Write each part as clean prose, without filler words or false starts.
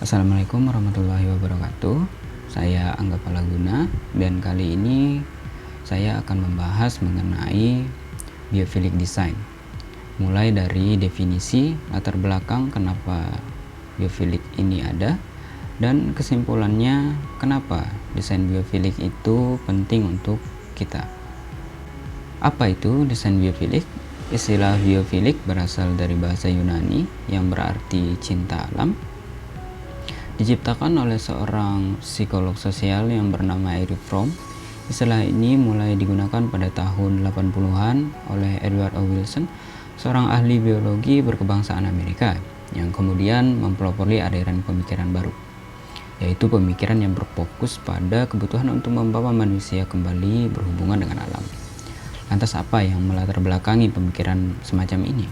Assalamualaikum warahmatullahi wabarakatuh. Saya Angga Palaguna dan kali ini saya akan membahas mengenai biophilic design. Mulai dari definisi, latar belakang kenapa biophilic ini ada, dan kesimpulannya kenapa desain biophilic itu penting untuk kita. Apa itu desain biophilic? Istilah biophilic berasal dari bahasa Yunani yang berarti cinta alam. Diciptakan oleh seorang psikolog sosial yang bernama Erich Fromm. Istilah ini mulai digunakan pada tahun 80-an oleh Edward O. Wilson, seorang ahli biologi berkebangsaan Amerika yang kemudian mempelopori aliran pemikiran baru, yaitu pemikiran yang berfokus pada kebutuhan untuk membawa manusia kembali berhubungan dengan alam. Lantas apa yang melatar belakangi pemikiran semacam ini?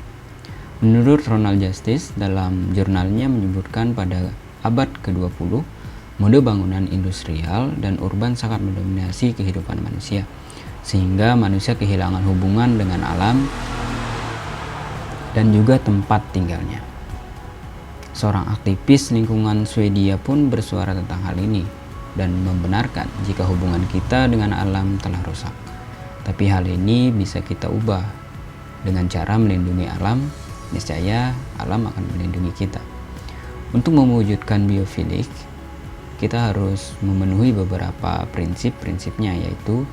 Menurut Ronald Justice dalam jurnalnya menyebutkan pada abad ke-20, mode bangunan industrial dan urban sangat mendominasi kehidupan manusia, sehingga manusia kehilangan hubungan dengan alam dan juga tempat tinggalnya. Seorang aktivis lingkungan Swedia pun bersuara tentang hal ini dan membenarkan jika hubungan kita dengan alam telah rusak. Tapi hal ini bisa kita ubah dengan cara melindungi alam. Niscaya alam akan melindungi kita. Untuk mewujudkan biophilic, kita harus memenuhi beberapa prinsip-prinsipnya, yaitu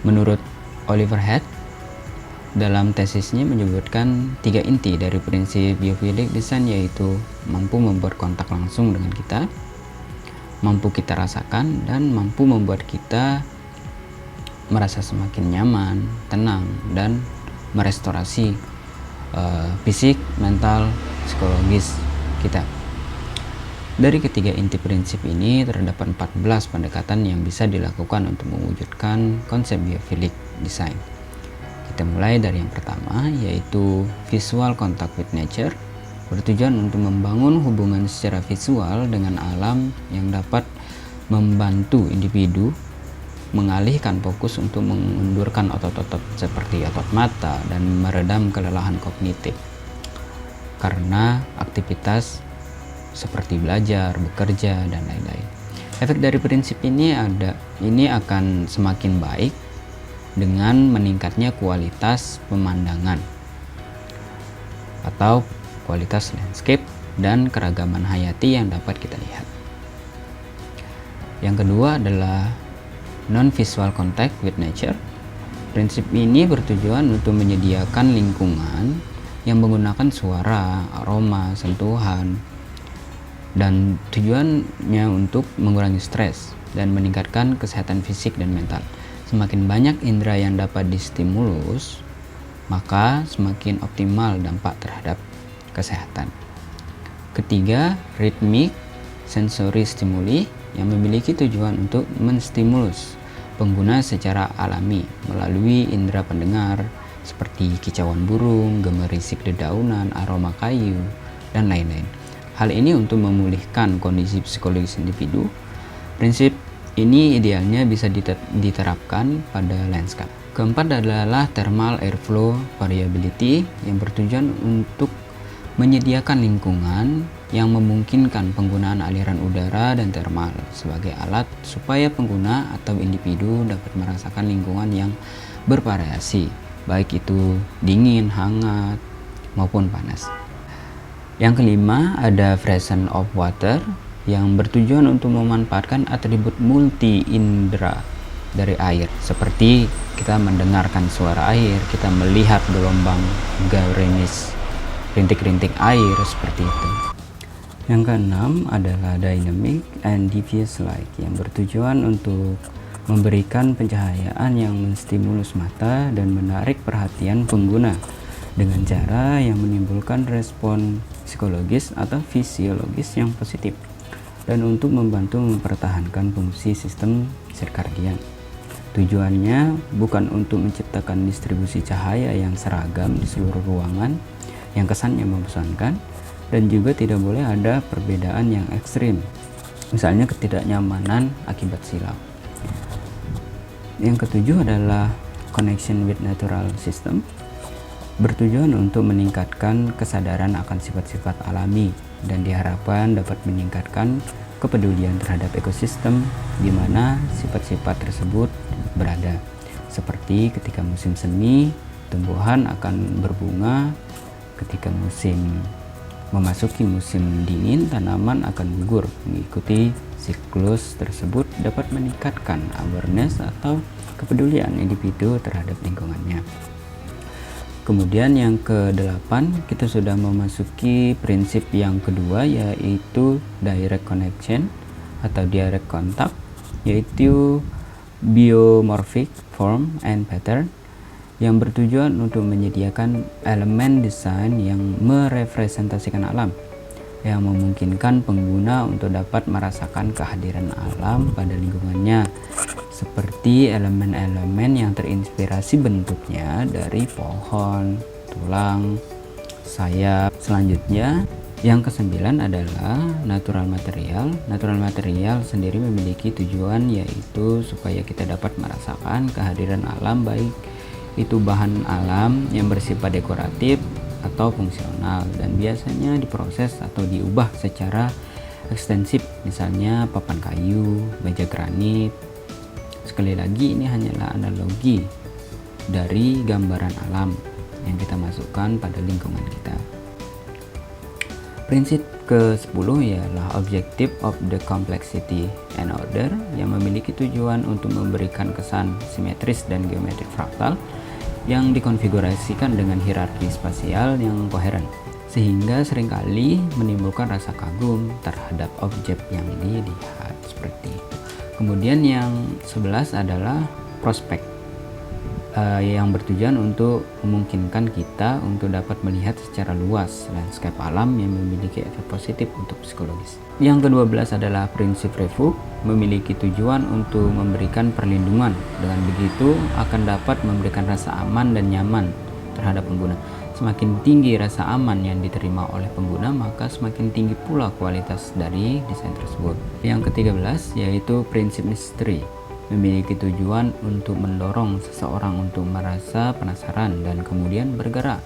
menurut Oliver Head dalam tesisnya menyebutkan 3 inti dari prinsip biophilic design, yaitu mampu membuat kontak langsung dengan kita, mampu kita rasakan, dan mampu membuat kita merasa semakin nyaman, tenang, dan merestorasi fisik, mental, psikologis kita. Dari ketiga inti prinsip ini terdapat 14 pendekatan yang bisa dilakukan untuk mewujudkan konsep biophilic design. Kita mulai dari yang pertama, yaitu visual contact with nature, bertujuan untuk membangun hubungan secara visual dengan alam yang dapat membantu individu mengalihkan fokus untuk mengundurkan otot-otot seperti otot mata dan meredam kelelahan kognitif karena aktivitas seperti belajar, bekerja, dan lain-lain. Efek dari prinsip ini akan semakin baik dengan meningkatnya kualitas pemandangan atau kualitas landscape dan keragaman hayati yang dapat kita lihat. Yang kedua adalah non-visual contact with nature. Prinsip ini bertujuan untuk menyediakan lingkungan yang menggunakan suara, aroma, sentuhan, dan tujuannya untuk mengurangi stres dan meningkatkan kesehatan fisik dan mental. Semakin banyak indera yang dapat distimulus, maka semakin optimal dampak terhadap kesehatan. Ketiga, rhythmic sensory stimuli yang memiliki tujuan untuk menstimulus pengguna secara alami melalui indera pendengar seperti kicauan burung, gemerisik dedaunan, aroma kayu, dan lain-lain. Hal ini untuk memulihkan kondisi psikologis individu. Prinsip ini idealnya bisa diterapkan pada landscape. Keempat adalah thermal airflow variability yang bertujuan untuk menyediakan lingkungan yang memungkinkan penggunaan aliran udara dan termal sebagai alat supaya pengguna atau individu dapat merasakan lingkungan yang bervariasi, baik itu dingin, hangat, maupun panas. Yang kelima ada freshen of water yang bertujuan untuk memanfaatkan atribut multi indera dari air, seperti kita mendengarkan suara air, kita melihat gelombang gerimis rintik-rintik air seperti itu. Yang keenam adalah dynamic and diffuse light yang bertujuan untuk memberikan pencahayaan yang menstimulus mata dan menarik perhatian pengguna dengan cara yang menimbulkan respon psikologis atau fisiologis yang positif dan untuk membantu mempertahankan fungsi sistem sirkadian. Tujuannya bukan untuk menciptakan distribusi cahaya yang seragam di seluruh ruangan yang kesannya membosankan, dan juga tidak boleh ada perbedaan yang ekstrim, misalnya ketidaknyamanan akibat silau. Yang ketujuh adalah connection with natural system, bertujuan untuk meningkatkan kesadaran akan sifat-sifat alami dan diharapkan dapat meningkatkan kepedulian terhadap ekosistem di mana sifat-sifat tersebut berada. Seperti ketika musim semi, tumbuhan akan berbunga. Ketika memasuki musim dingin, tanaman akan gugur. Mengikuti siklus tersebut dapat meningkatkan awareness atau kepedulian individu terhadap lingkungannya. Kemudian yang ke-8, kita sudah memasuki prinsip yang kedua, yaitu direct connection atau direct contact, yaitu biomorphic form and pattern, yang bertujuan untuk menyediakan elemen desain yang merepresentasikan alam, yang memungkinkan pengguna untuk dapat merasakan kehadiran alam pada lingkungannya, seperti elemen-elemen yang terinspirasi bentuknya dari pohon, tulang, sayap. Selanjutnya, yang ke-9 adalah natural material. Natural material sendiri memiliki tujuan, yaitu supaya kita dapat merasakan kehadiran alam, baik itu bahan alam yang bersifat dekoratif atau fungsional, dan biasanya diproses atau diubah secara ekstensif, misalnya papan kayu, baja granit. Sekali lagi, ini hanyalah analogi dari gambaran alam yang kita masukkan pada lingkungan kita. Prinsip ke-10 ialah objective of the complexity and order, yang memiliki tujuan untuk memberikan kesan simetris dan geometrik fraktal yang dikonfigurasikan dengan hierarki spasial yang koheren, sehingga seringkali menimbulkan rasa kagum terhadap objek yang dilihat seperti itu. Kemudian yang 11 adalah prospek, yang bertujuan untuk memungkinkan kita untuk dapat melihat secara luas landscape alam yang memiliki efek positif untuk psikologis. Yang ke-12 adalah prinsip refuge, memiliki tujuan untuk memberikan perlindungan. Dengan begitu akan dapat memberikan rasa aman dan nyaman terhadap pengguna. Semakin tinggi rasa aman yang diterima oleh pengguna, maka semakin tinggi pula kualitas dari desain tersebut. Yang ke-13 yaitu prinsip misteri, memiliki tujuan untuk mendorong seseorang untuk merasa penasaran dan kemudian bergerak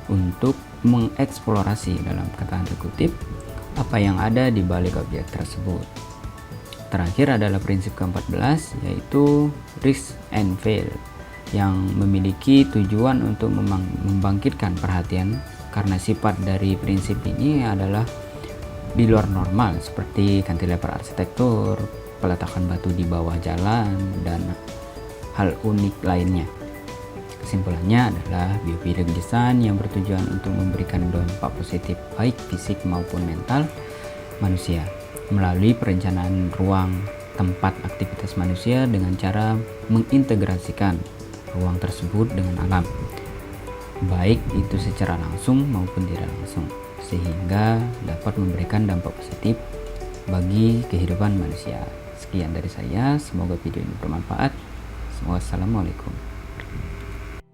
untuk mengeksplorasi, dalam kata kutip, apa yang ada di balik objek tersebut. Terakhir adalah prinsip ke-14, yaitu risk and fail, yang memiliki tujuan untuk membangkitkan perhatian karena sifat dari prinsip ini adalah di luar normal, seperti cantilever arsitektur, peletakan batu di bawah jalan, dan hal unik lainnya. Kesimpulannya adalah biophilic design yang bertujuan untuk memberikan dampak positif baik fisik maupun mental manusia melalui perencanaan ruang tempat aktivitas manusia dengan cara mengintegrasikan ruang tersebut dengan alam, baik itu secara langsung maupun tidak langsung, sehingga dapat memberikan dampak positif bagi kehidupan manusia. Sekian dari saya, semoga video ini bermanfaat. Wassalamualaikum.